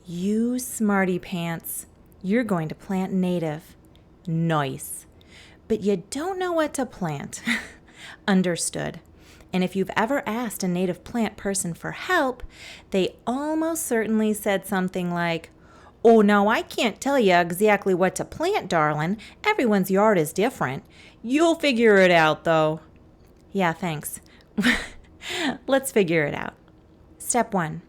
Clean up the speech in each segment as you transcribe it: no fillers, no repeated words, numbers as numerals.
You smarty pants, you're going to plant native. Nice. But you don't know what to plant. Understood. And if you've ever asked a native plant person for help, they almost certainly said something like, "Oh, no, I can't tell you exactly what to plant, darling. Everyone's yard is different. You'll figure it out, though." Yeah, thanks. Let's figure it out. Step 1.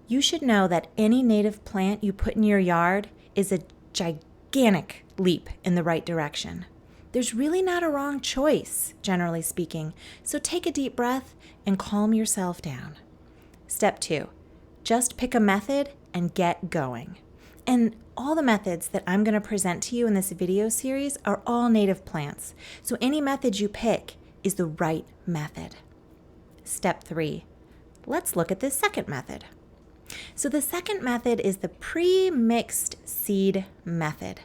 You should know that any native plant you put in your yard is a gigantic leap in the right direction. There's really not a wrong choice, generally speaking, so take a deep breath and calm yourself down. Step 2. Just pick a method and get going. And all the methods that I'm going to present to you in this video series are all native plants, so any method you pick is the right method. Step 3. Let's look at this second method. So the second method is the pre-mixed seed method.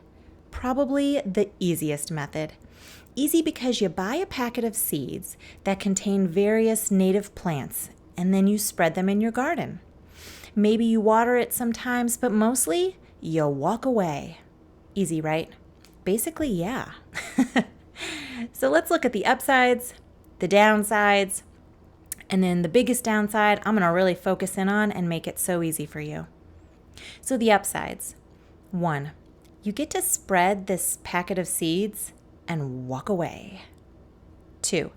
Probably the easiest method. Easy because you buy a packet of seeds that contain various native plants and then you spread them in your garden. Maybe you water it sometimes, but mostly you walk away. Easy, right? Basically, yeah. So let's look at the upsides, the downsides, and then the biggest downside I'm going to really focus in on and make it so easy for you. So the upsides. 1. You get to spread this packet of seeds and walk away. 2.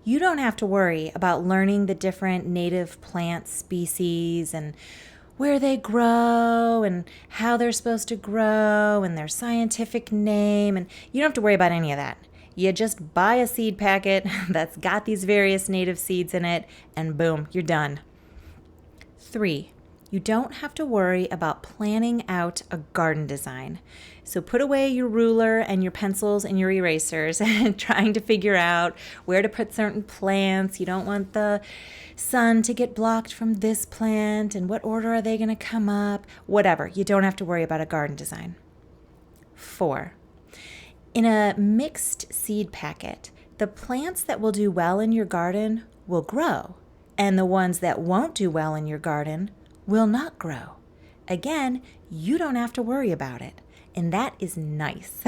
You don't have to worry about learning the different native plant species and where they grow and how they're supposed to grow and their scientific name, and you don't have to worry about any of that. You just buy a seed packet that's got these various native seeds in it, and boom, you're done. 3. You don't have to worry about planning out a garden design. So put away your ruler and your pencils and your erasers and trying to figure out where to put certain plants. You don't want the sun to get blocked from this plant, and what order are they going to come up? Whatever. You don't have to worry about a garden design. 4. In a mixed seed packet, the plants that will do well in your garden will grow, and the ones that won't do well in your garden will not grow. Again, you don't have to worry about it, and that is nice.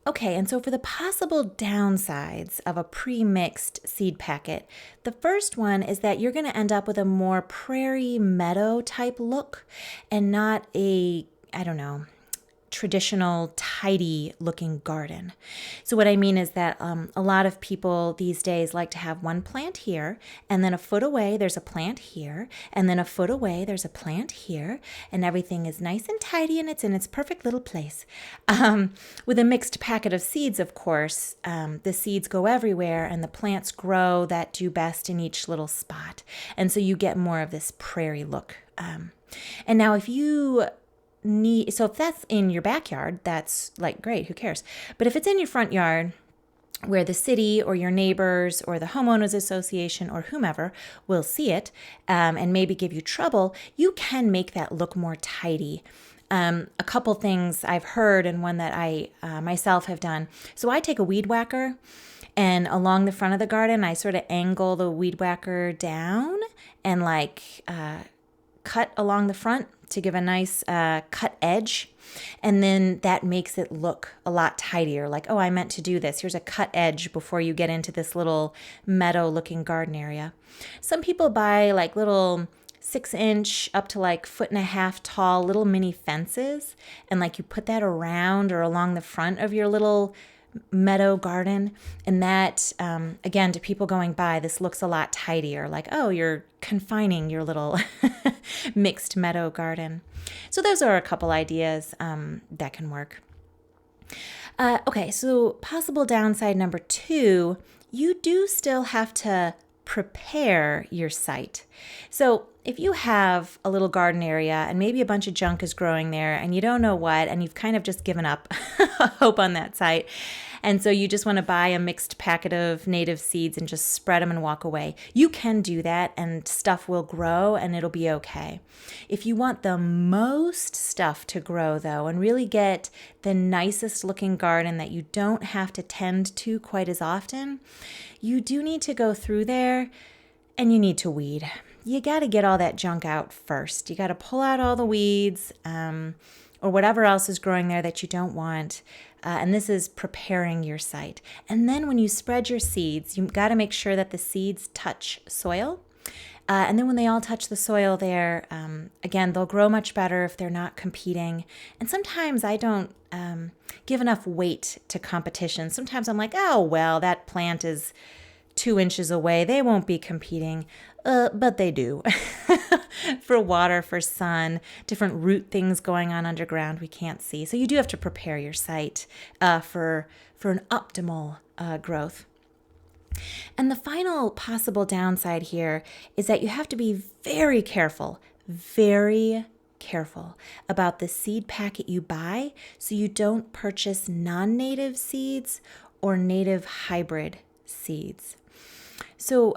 Okay, and so for the possible downsides of a pre-mixed seed packet, the first one is that you're going to end up with a more prairie meadow type look and not a, traditional, tidy looking garden. So what I mean is that a lot of people these days like to have one plant here, and then a foot away there's a plant here, and then a foot away there's a plant here, and everything is nice and tidy and it's in its perfect little place. With a mixed packet of seeds, of course, the seeds go everywhere and the plants grow that do best in each little spot. And so you get more of this prairie look. And now if that's in your backyard, that's like great, who cares? But if it's in your front yard where the city or your neighbors or the homeowners association or whomever will see it and maybe give you trouble, you can make that look more tidy. A couple things I've heard and one that I myself have done. So I take a weed whacker and along the front of the garden, I sort of angle the weed whacker down and cut along the front to give a nice cut edge. And then that makes it look a lot tidier. Like, oh, I meant to do this. Here's a cut edge before you get into this little meadow looking garden area. Some people buy like little 6-inch up to like 1.5 foot tall little mini fences. And like you put that around or along the front of your little meadow garden, and that again, to people going by, this looks a lot tidier, like, oh, you're confining your little mixed meadow garden. So those are a couple ideas that can work. Okay, so possible downside number 2, you do still have to prepare your site. So if you have a little garden area and maybe a bunch of junk is growing there and you don't know what, and you've kind of just given up hope on that site, and so you just want to buy a mixed packet of native seeds and just spread them and walk away, you can do that and stuff will grow and it'll be okay. If you want the most stuff to grow though and really get the nicest looking garden that you don't have to tend to quite as often, you do need to go through there and you need to weed. you got to get all that junk out first. You got to pull out all the weeds or whatever else is growing there that you don't want. And this is preparing your site. And then when you spread your seeds, you've got to make sure that the seeds touch soil. And then when they all touch the soil there, again, they'll grow much better if they're not competing. And sometimes I don't give enough weight to competition. Sometimes I'm like, oh, well, that plant is 2 inches away. They won't be competing. But they do. For water, for sun, different root things going on underground we can't see. So you do have to prepare your site for an optimal growth. And the final possible downside here is that you have to be very careful about the seed packet you buy so you don't purchase non-native seeds or native hybrid seeds. So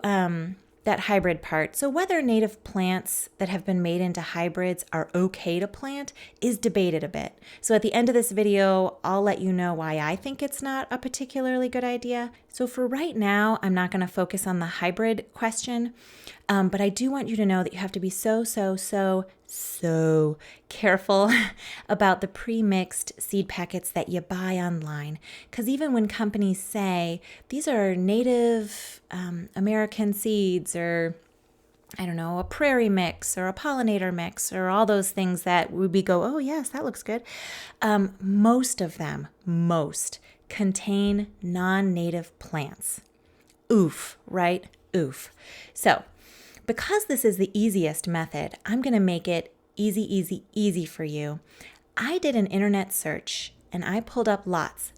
that hybrid part. So whether native plants that have been made into hybrids are okay to plant is debated a bit. So at the end of this video, I'll let you know why I think it's not a particularly good idea. So for right now, I'm not going to focus on the hybrid question, but I do want you to know that you have to be so careful about the pre-mixed seed packets that you buy online. Because even when companies say these are native American seeds, or I don't know, a prairie mix or a pollinator mix or all those things that we go, oh yes, that looks good. Most of them contain non-native plants. Oof, right? Oof. So because this is the easiest method, I'm going to make it easy for you. I did an internet search and I pulled up lots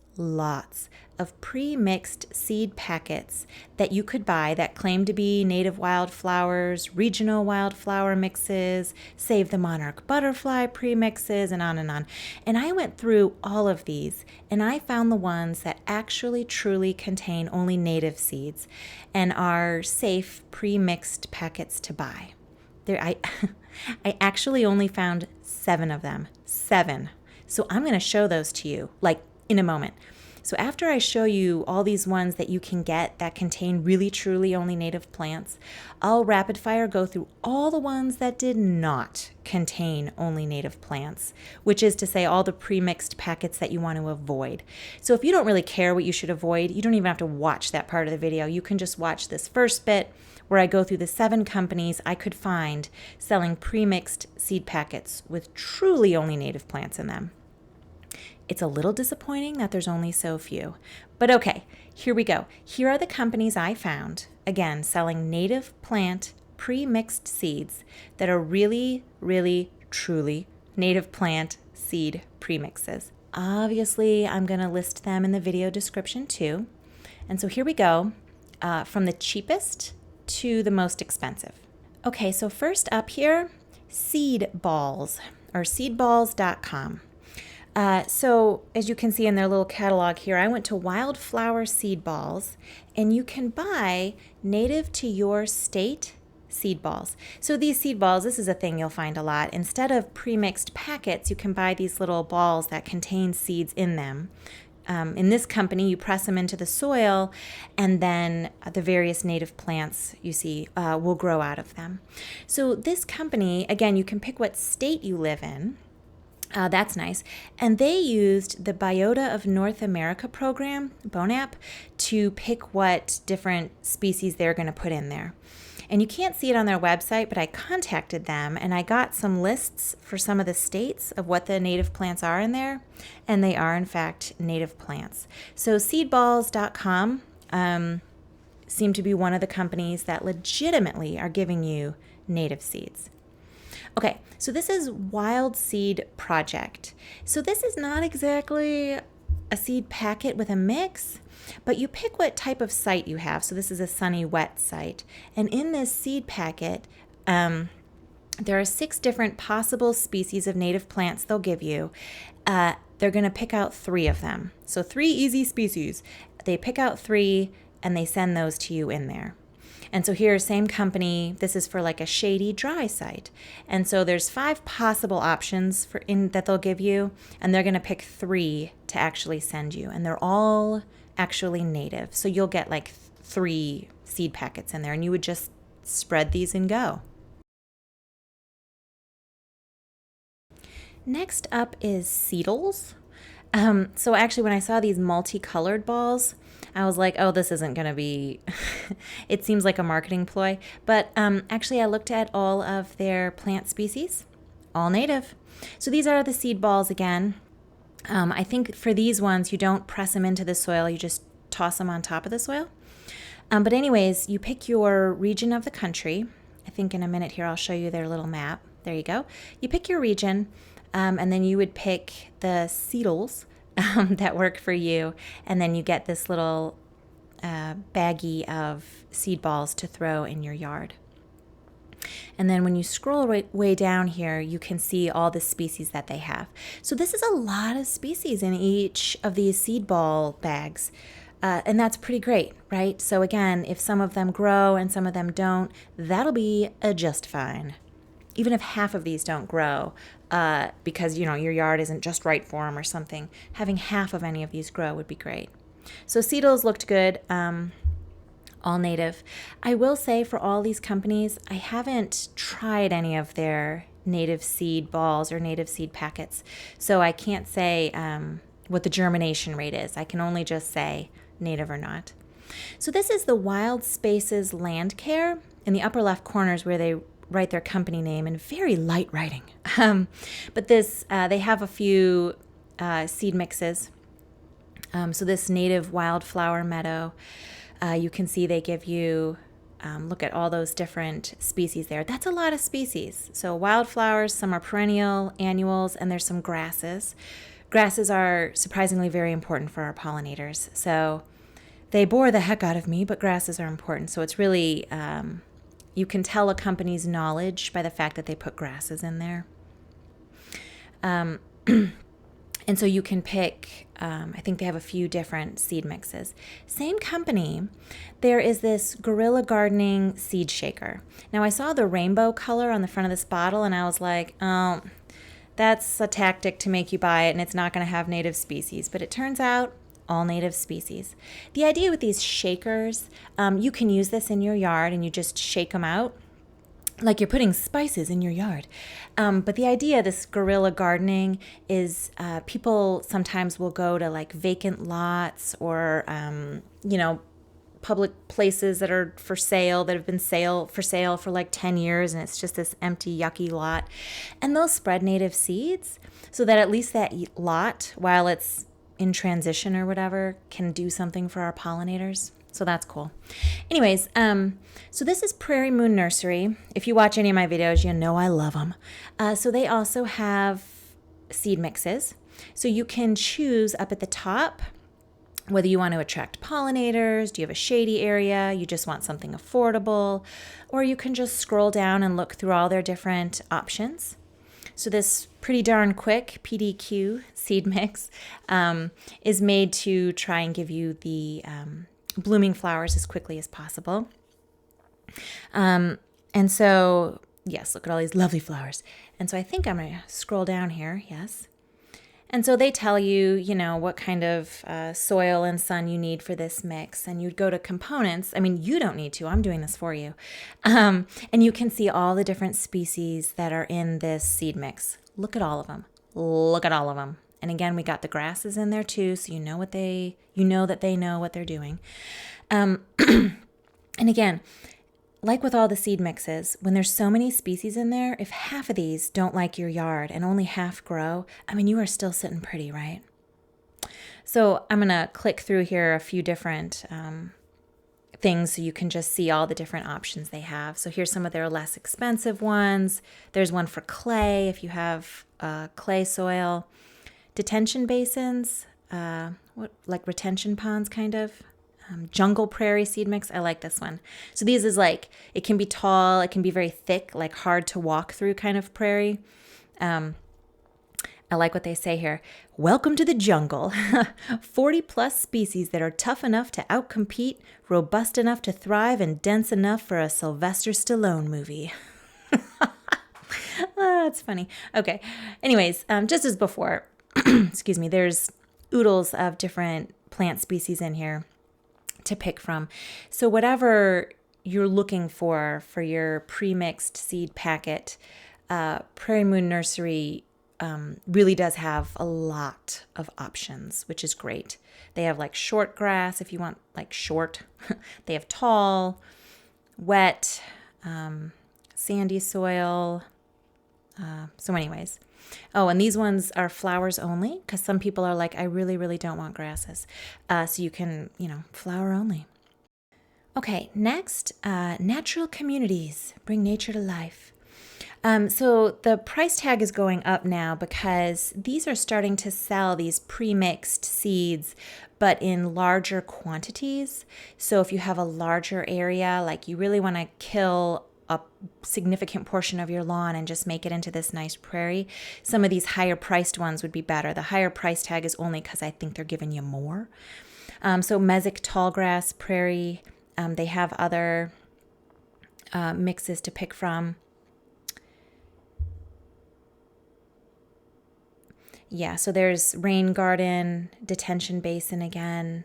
of pre-mixed seed packets that you could buy that claim to be native wildflowers, regional wildflower mixes, Save the Monarch butterfly premixes, and on and on. And I went through all of these and I found the ones that actually truly contain only native seeds and are safe pre-mixed packets to buy. I actually only found 7 of them. 7. So I'm going to show those to you like in a moment. So after I show you all these ones that you can get that contain really truly only native plants, I'll rapid fire go through all the ones that did not contain only native plants, which is to say all the pre-mixed packets that you want to avoid. So if you don't really care what you should avoid, you don't even have to watch that part of the video. You can just watch this first bit where I go through the 7 companies I could find selling pre-mixed seed packets with truly only native plants in them. It's a little disappointing that there's only so few. But okay, here we go. Here are the companies I found, again, selling native plant pre-mixed seeds that are really, truly native plant seed premixes. Obviously, I'm going to list them in the video description too. And so here we go, from the cheapest to the most expensive. Okay, so first up here, Seed Balls, or seedballs.com. So as you can see in their little catalog here, I went to Wildflower Seed Balls, and you can buy native to your state seed balls. So these seed balls, this is a thing you'll find a lot. Instead of pre-mixed packets, you can buy these little balls that contain seeds in them. In this company, you press them into the soil, and then the various native plants you see will grow out of them. So this company, again, you can pick what state you live in. That's nice. And they used the Biota of North America program, BONAP, to pick what different species they're going to put in there. And you can't see it on their website, but I contacted them and I got some lists for some of the states of what the native plants are in there. And they are, in fact, native plants. So seedballs.com seem to be one of the companies that legitimately are giving you native seeds. Okay, so this is Wild Seed Project. So this is not exactly a seed packet with a mix, but you pick what type of site you have. So this is a sunny, wet site. And in this seed packet, there are 6 different possible species of native plants they'll give you. They're going to pick out 3 of them. So 3 easy species. They pick out 3 and they send those to you in there. And so here, same company, this is for like a shady, dry site. And so there's 5 possible options that they'll give you, and they're going to pick 3 to actually send you. And they're all actually native. So you'll get like 3 seed packets in there, and you would just spread these and go. Next up is seedles. So actually, when I saw these multicolored balls, I was like, oh, this isn't going to be, it seems like a marketing ploy. But actually, I looked at all of their plant species, all native. So these are the seed balls again. I think for these ones, you don't press them into the soil, you just toss them on top of the soil. But anyways, you pick your region of the country. I think in a minute here, I'll show you their little map. There you go. You pick your region, and then you would pick the seedles that work for you. And then you get this little baggie of seed balls to throw in your yard. And then when you scroll way down here, you can see all the species that they have. So this is a lot of species in each of these seed ball bags. And that's pretty great, right? So again, if some of them grow and some of them don't, that'll be just fine. Even if half of these don't grow, because your yard isn't just right for them or something, having half of any of these grow would be great. So seedles looked good, all native. I will say for all these companies, I haven't tried any of their native seed balls or native seed packets, so I can't say what the germination rate is. I can only just say native or not. So this is the Wild Spaces Land Care. In the upper left corners where they write their company name in very light writing. But this, they have a few seed mixes. So this native wildflower meadow, you can see they give you, look at all those different species there. That's a lot of species. So wildflowers, some are perennial, annuals, and there's some grasses. Grasses are surprisingly very important for our pollinators. So they bore the heck out of me, but grasses are important. So it's really, you can tell a company's knowledge by the fact that they put grasses in there. And so you can pick, I think they have a few different seed mixes. Same company, there is this Guerrilla Gardening seed shaker. Now I saw the rainbow color on the front of this bottle and I was like, oh, that's a tactic to make you buy it and it's not going to have native species. But it turns out all native species. The idea with these shakers, you can use this in your yard and you just shake them out like you're putting spices in your yard. But the idea of this guerrilla gardening is people sometimes will go to like vacant lots or, public places that are for sale, that have been for sale for like 10 years, and it's just this empty, yucky lot. And they'll spread native seeds so that at least that lot, while it's in transition or whatever, can do something for our pollinators. So that's cool. Anyways, so this is Prairie Moon Nursery. If you watch any of my videos, you know I love them. So they also have seed mixes. So you can choose up at the top whether you want to attract pollinators, do you have a shady area, you just want something affordable, or you can just scroll down and look through all their different options. So this pretty darn quick PDQ seed mix is made to try and give you the blooming flowers as quickly as possible. And so, yes, look at all these lovely flowers. And so I think I'm going to scroll down here, yes. And so they tell you, what kind of soil and sun you need for this mix. And you'd go to components. I mean, you don't need to. I'm doing this for you. And you can see all the different species that are in this seed mix. Look at all of them. Look at all of them. And again, we got the grasses in there too, so you know that they know what they're doing. And again, like with all the seed mixes, when there's so many species in there, if half of these don't like your yard and only half grow, I mean, you are still sitting pretty, right? So I'm going to click through here a few different things so you can just see all the different options they have. So here's some of their less expensive ones. There's one for clay if you have clay soil. Detention basins, like retention ponds kind of. Jungle prairie seed mix. I like this one. So these is like, it can be tall, it can be very thick, like hard to walk through kind of prairie. I like what they say here. Welcome to the jungle. 40 plus species that are tough enough to outcompete, robust enough to thrive, and dense enough for a Sylvester Stallone movie. That's funny. Okay. Anyways, just as before, excuse me, there's oodles of different plant species in here to pick from. So whatever you're looking for your pre-mixed seed packet, Prairie Moon Nursery really does have a lot of options, which is great. They have like short grass if you want like short. They have tall, wet, sandy soil. So anyways. Oh, and these ones are flowers only because some people are like, I really, really don't want grasses. So you can, flower only. Okay, next, natural communities bring nature to life. So the price tag is going up now because these are starting to sell these pre-mixed seeds, but in larger quantities. So if you have a larger area, like you really want to kill a significant portion of your lawn and just make it into this nice prairie, some of these higher priced ones would be better. The higher price tag is only because I think they're giving you more. So mesic tallgrass, prairie, they have other mixes to pick from. Yeah, so there's rain garden, detention basin again,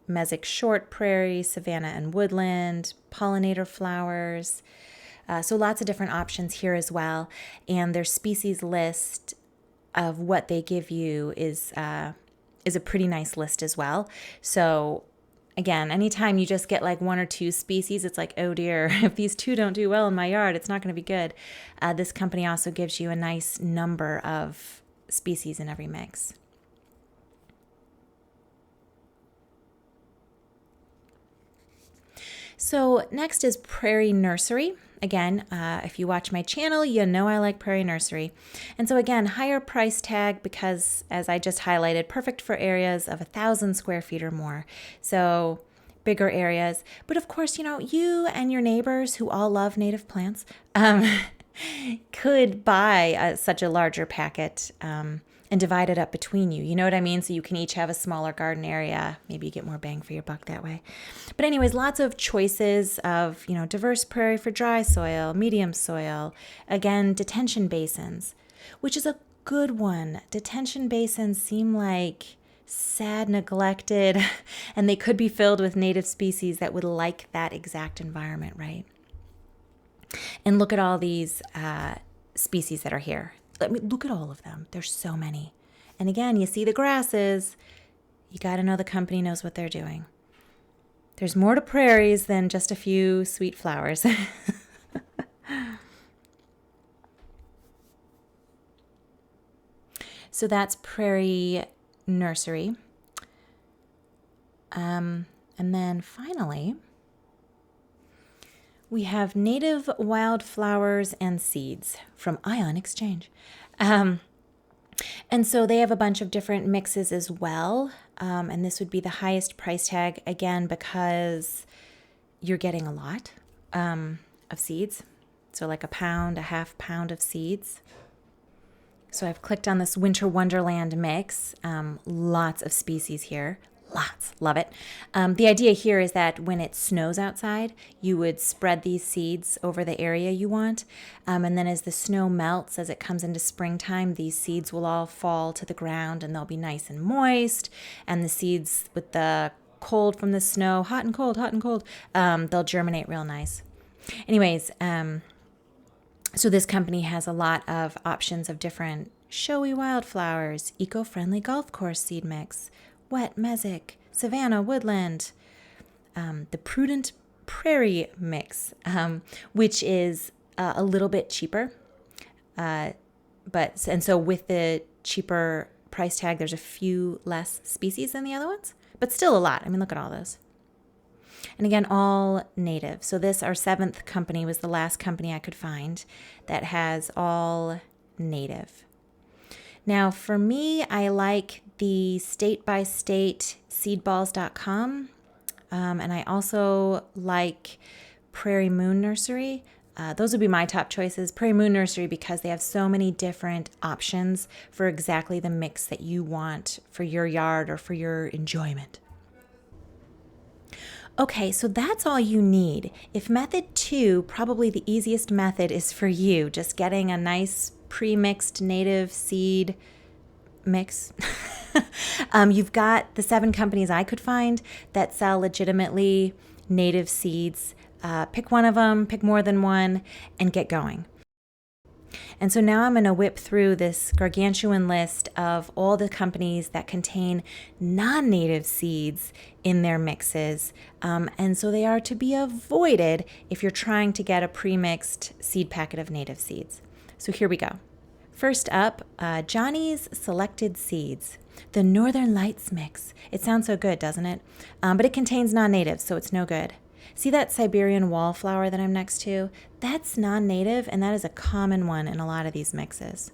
mesic short prairie, savanna and woodland, pollinator flowers. So lots of different options here as well. And their species list of what they give you is a pretty nice list as well. So again, anytime you just get like one or two species, it's like, oh dear, if these two don't do well in my yard, it's not going to be good. This company also gives you a nice number of species in every mix. So next is Prairie Nursery. Again, if you watch my channel, you know I like Prairie Nursery. And so again, higher price tag because, as I just highlighted, perfect for areas of 1,000 square feet or more. So bigger areas. But of course, you and your neighbors who all love native plants could buy such a larger packet and divide it up between you. You know what I mean? So you can each have a smaller garden area. Maybe you get more bang for your buck that way. But anyways, lots of choices of, diverse prairie for dry soil, medium soil. Again, detention basins, which is a good one. Detention basins seem like sad, neglected, and they could be filled with native species that would like that exact environment, right? And look at all these species that are here. Look at all of them. There's so many. And again, you see the grasses. You got to know the company knows what they're doing. There's more to prairies than just a few sweet flowers. So that's Prairie Nursery. And then finally, we have Native Wildflowers and Seeds from Ion Exchange. And so they have a bunch of different mixes as well. And this would be the highest price tag, again, because you're getting a lot of seeds. So like a half pound of seeds. So I've clicked on this Winter Wonderland mix. Lots of species here. Lots. Love it. The idea here is that when it snows outside, you would spread these seeds over the area you want. And then as the snow melts, as it comes into springtime, these seeds will all fall to the ground and they'll be nice and moist. And the seeds with the cold from the snow, hot and cold, they'll germinate real nice. Anyways, so this company has a lot of options of different showy wildflowers, eco-friendly golf course seed mix, wet mesic, savanna woodland, the prudent prairie mix, which is a little bit cheaper. And so with the cheaper price tag, there's a few less species than the other ones, but still a lot. I mean, look at all those. And again, all native. So this, our 7th company, was the last company I could find that has all native. Now, for me, I like the state-by-state seedballs.com, and I also like Prairie Moon Nursery. Those would be my top choices. Prairie Moon Nursery because they have so many different options for exactly the mix that you want for your yard or for your enjoyment. Okay, so that's all you need. If method 2, probably the easiest method, is for you, just getting a nice pre-mixed native seed mix. You've got the 7 companies I could find that sell legitimately native seeds. Pick one of them, pick more than one, and get going. And so now I'm going to whip through this gargantuan list of all the companies that contain non-native seeds in their mixes. And so they are to be avoided if you're trying to get a pre-mixed seed packet of native seeds. So here we go. First up, Johnny's Selected Seeds, the Northern Lights mix. It sounds so good, doesn't it? But it contains non-natives, so it's no good. See that Siberian wallflower that I'm next to? That's non-native, and that is a common one in a lot of these mixes.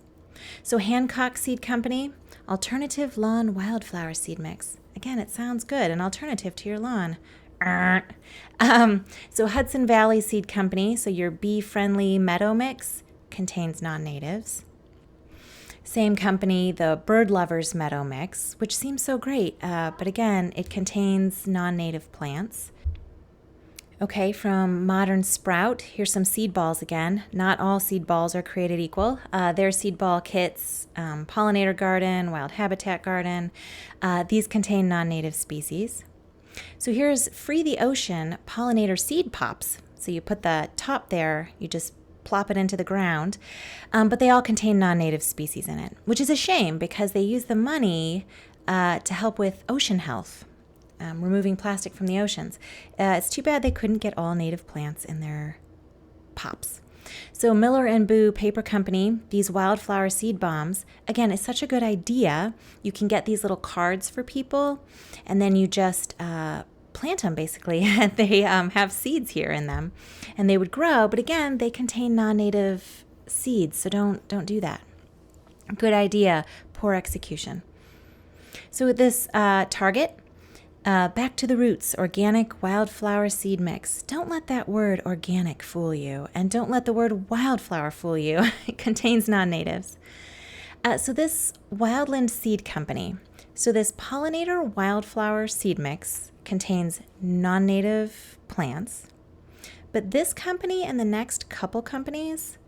So Hancock Seed Company, Alternative Lawn Wildflower Seed Mix. Again, it sounds good, an alternative to your lawn. So Hudson Valley Seed Company, so your bee-friendly meadow mix, contains non-natives. Same company, the Bird Lovers Meadow Mix, which seems so great, but again, it contains non-native plants. Okay, from Modern Sprout, here's some seed balls again. Not all seed balls are created equal. Their seed ball kits, Pollinator Garden, Wild Habitat Garden, these contain non-native species. So here's Free the Ocean Pollinator Seed Pops. So you put the top there, you just plop it into the ground, but they all contain non-native species in it, which is a shame because they use the money to help with ocean health. Removing plastic from the oceans. It's too bad they couldn't get all native plants in their pops. So Miller and Boo Paper Company, these wildflower seed bombs, again, it's such a good idea. You can get these little cards for people, and then you just plant them basically. They have seeds here in them, and they would grow. But again, they contain non-native seeds, so don't do that. Good idea, poor execution. So with this Target. Back to the Roots, Organic Wildflower Seed Mix. Don't let that word organic fool you, and don't let the word wildflower fool you. It contains non-natives. So this Wildland Seed Company, so this Pollinator Wildflower Seed Mix contains non-native plants, but this company and the next couple companies,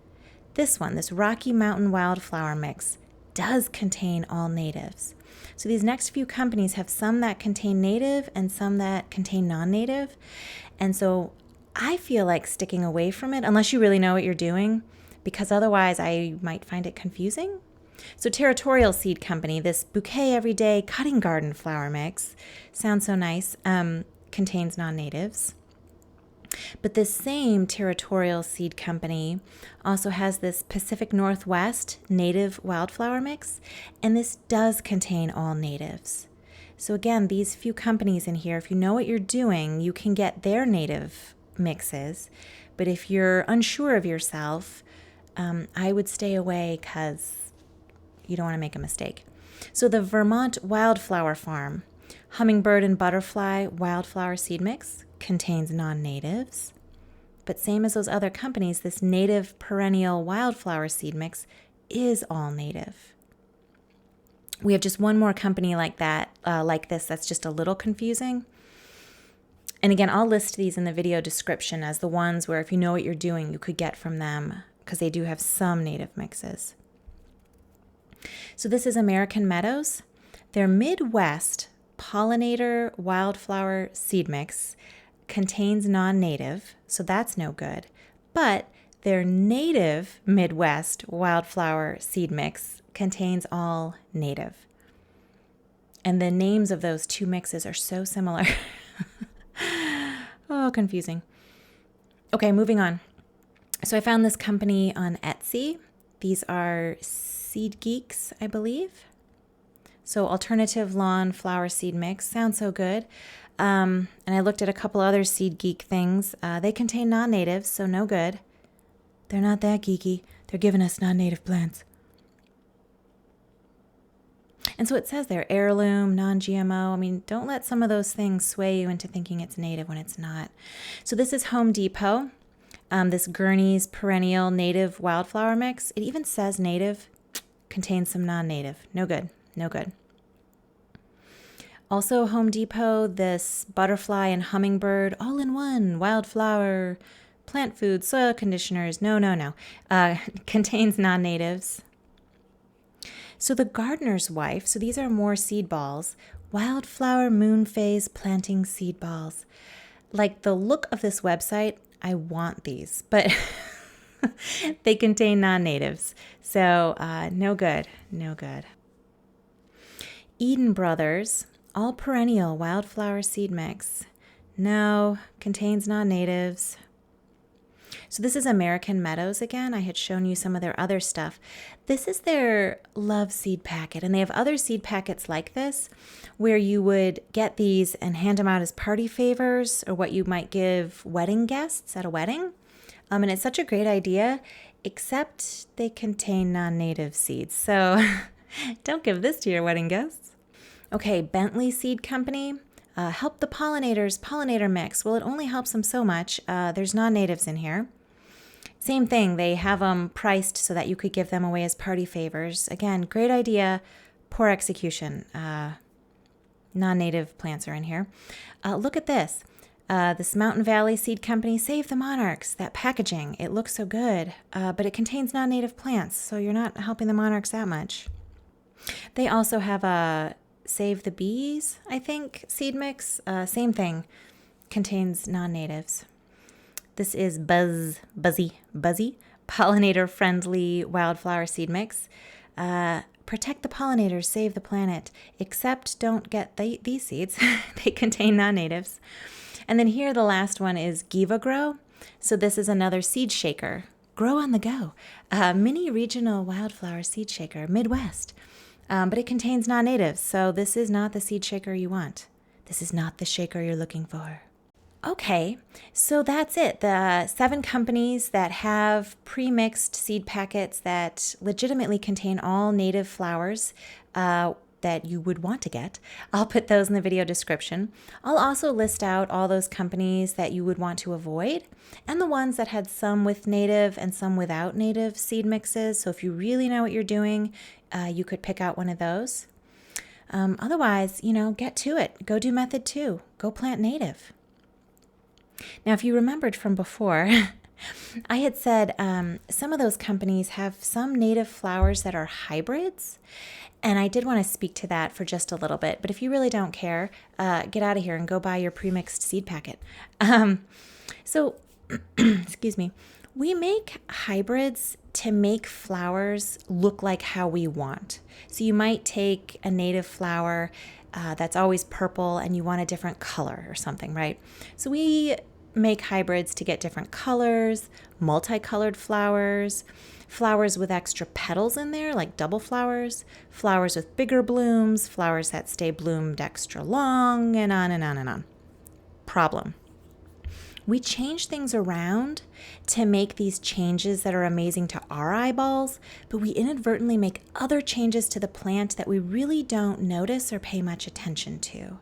this one, this Rocky Mountain Wildflower Mix, does contain all natives. So these next few companies have some that contain native and some that contain non-native. And so I feel like sticking away from it unless you really know what you're doing, because otherwise I might find it confusing. So Territorial Seed Company, this Bouquet Everyday Cutting Garden Flower Mix, sounds so nice, contains non-natives. But this same Territorial Seed Company also has this Pacific Northwest Native Wildflower Mix, and this does contain all natives. So again, these few companies in here, if you know what you're doing, you can get their native mixes. But if you're unsure of yourself, I would stay away because you don't want to make a mistake. So the Vermont Wildflower Farm Hummingbird and Butterfly Wildflower Seed Mix contains non-natives, but same as those other companies, this Native Perennial Wildflower Seed Mix is all native. We have just one more company like that, like this, that's just a little confusing. And again, I'll list these in the video description as the ones where if you know what you're doing, you could get from them, because they do have some native mixes. So this is American Meadows. Their Midwest Pollinator Wildflower Seed Mix contains non-native, so that's no good. But their native Midwest Wildflower Seed Mix contains all native. And the names of those two mixes are so similar. Oh, confusing. Okay, moving on. So I found this company on Etsy. These are Seed Geeks, I believe. So Alternative Lawn Flower Seed Mix. Sounds so good. And I looked at a couple other Seed Geek things. They contain non-natives, so no good. They're not that geeky. They're giving us non-native plants. And so it says there, heirloom, non-GMO. I mean, don't let some of those things sway you into thinking it's native when it's not. So this is Home Depot. This Gurney's Perennial Native Wildflower Mix. It even says native. Contains some non-native. No good. No good. Also, Home Depot, this Butterfly and Hummingbird all-in-one wildflower plant food, soil conditioners. No. Contains non-natives. So the Gardener's Wife, so these are more seed balls. Wildflower Moon Phase Planting Seed Balls. Like the look of this website, I want these, but They contain non-natives. So no good, no good. Eden Brothers, all perennial wildflower seed mix. No, contains non-natives. So this is American Meadows again. I had shown you some of their other stuff. This is their love seed packet, and they have other seed packets like this where you would get these and hand them out as party favors or what you might give wedding guests at a wedding. And it's such a great idea, except they contain non-native seeds. So don't give this to your wedding guests. Okay, Bentley Seed Company. Help the pollinators pollinator mix. Well, it only helps them so much. There's non-natives in here. Same thing, they have them priced so that you could give them away as party favors. Again, great idea, poor execution. Non-native plants are in here. Look at this. This Mountain Valley Seed Company, Save the Monarchs. That packaging, it looks so good, but it contains non-native plants, so you're not helping the monarchs that much. They also have a Save the Bees, I think, seed mix. Same thing, contains non-natives. This is Buzzy, pollinator-friendly wildflower seed mix. Protect the pollinators, save the planet, except don't get these seeds. They contain non-natives. And then here the last one is Giva Grow. So this is another seed shaker. Grow on the go. Mini regional wildflower seed shaker, Midwest. But it contains non-natives, so this is not the seed shaker you want. This is not the shaker you're looking for. Okay, so that's it. The 7 companies that have pre-mixed seed packets that legitimately contain all native flowers that you would want to get. I'll put those in the video description. I'll also list out all those companies that you would want to avoid and the ones that had some with native and some without native seed mixes. So if you really know what you're doing, you could pick out one of those. Otherwise, get to it. Go do method 2. Go plant native. Now, if you remembered from before, I had said some of those companies have some native flowers that are hybrids, and I did want to speak to that for just a little bit. But if you really don't care, get out of here and go buy your pre-mixed seed packet. Excuse me, we make hybrids to make flowers look like how we want. So you might take a native flower that's always purple and you want a different color or something, right? So we make hybrids to get different colors, multicolored flowers, flowers with extra petals in there, like double flowers, flowers with bigger blooms, flowers that stay bloomed extra long, and on and on and on. Problem. We change things around to make these changes that are amazing to our eyeballs, but we inadvertently make other changes to the plant that we really don't notice or pay much attention to.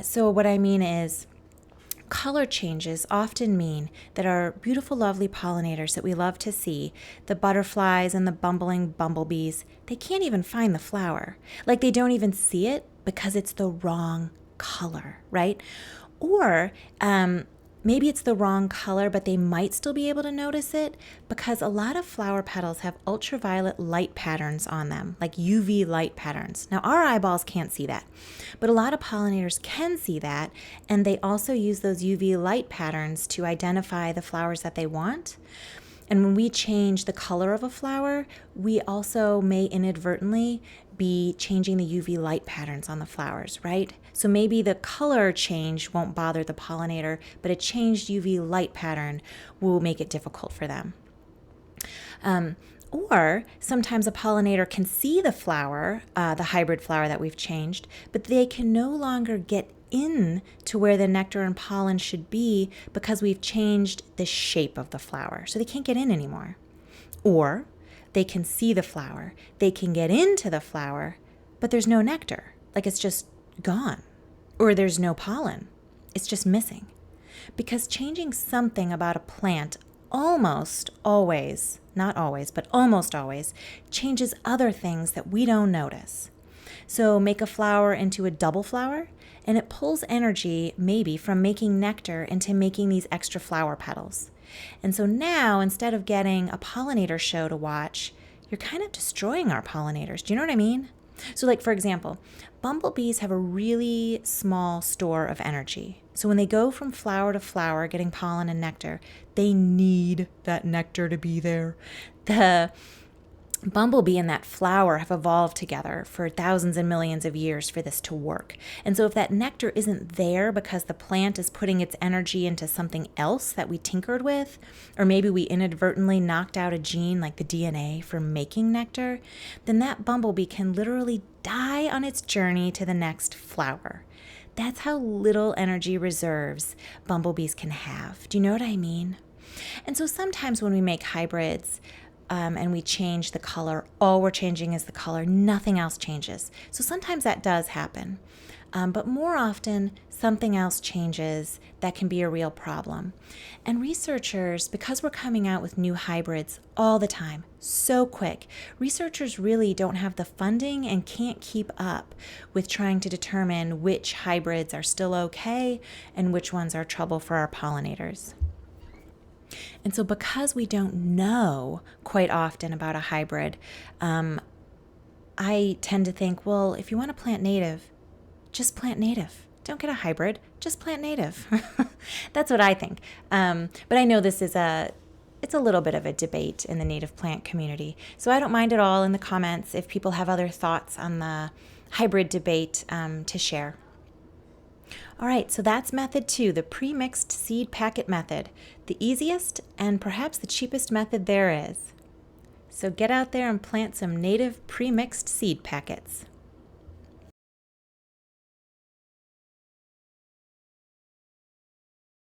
So what I mean is, color changes often mean that our beautiful, lovely pollinators that we love to see, the butterflies and the bumbling bumblebees, they can't even find the flower. Like they don't even see it because it's the wrong color, right? Or maybe it's the wrong color, but they might still be able to notice it because a lot of flower petals have ultraviolet light patterns on them, like UV light patterns. Now, our eyeballs can't see that, but a lot of pollinators can see that, and they also use those UV light patterns to identify the flowers that they want. And when we change the color of a flower, we also may inadvertently be changing the UV light patterns on the flowers, right? So maybe the color change won't bother the pollinator, but a changed UV light pattern will make it difficult for them. Or sometimes a pollinator can see the flower, the hybrid flower that we've changed, but they can no longer get in to where the nectar and pollen should be because we've changed the shape of the flower. So they can't get in anymore. Or they can see the flower, they can get into the flower, but there's no nectar. Like it's just gone. Or there's no pollen. It's just missing. Because changing something about a plant almost always, not always, but almost always, changes other things that we don't notice. So make a flower into a double flower, and it pulls energy maybe from making nectar into making these extra flower petals. And so now, instead of getting a pollinator show to watch, you're kind of destroying our pollinators. Do you know what I mean? So like, for example, bumblebees have a really small store of energy. So when they go from flower to flower getting pollen and nectar, they need that nectar to be there. The bumblebee and that flower have evolved together for thousands and millions of years for this to work. And so if that nectar isn't there because the plant is putting its energy into something else that we tinkered with, or maybe we inadvertently knocked out a gene like the DNA for making nectar, then that bumblebee can literally die on its journey to the next flower. That's how little energy reserves bumblebees can have. Do you know what I mean? And so sometimes when we make hybrids, and we change the color, all we're changing is the color, nothing else changes. So sometimes that does happen. But more often, something else changes that can be a real problem. And researchers, because we're coming out with new hybrids all the time, so quick, researchers really don't have the funding and can't keep up with trying to determine which hybrids are still okay and which ones are trouble for our pollinators. And so because we don't know quite often about a hybrid, I tend to think, well, if you want to plant native, just plant native. Don't get a hybrid, just plant native. That's what I think. But I know it's a little bit of a debate in the native plant community. So I don't mind at all in the comments if people have other thoughts on the hybrid debate to share. All right, so that's method 2, the pre-mixed seed packet method, the easiest and perhaps the cheapest method there is. So get out there and plant some native pre-mixed seed packets.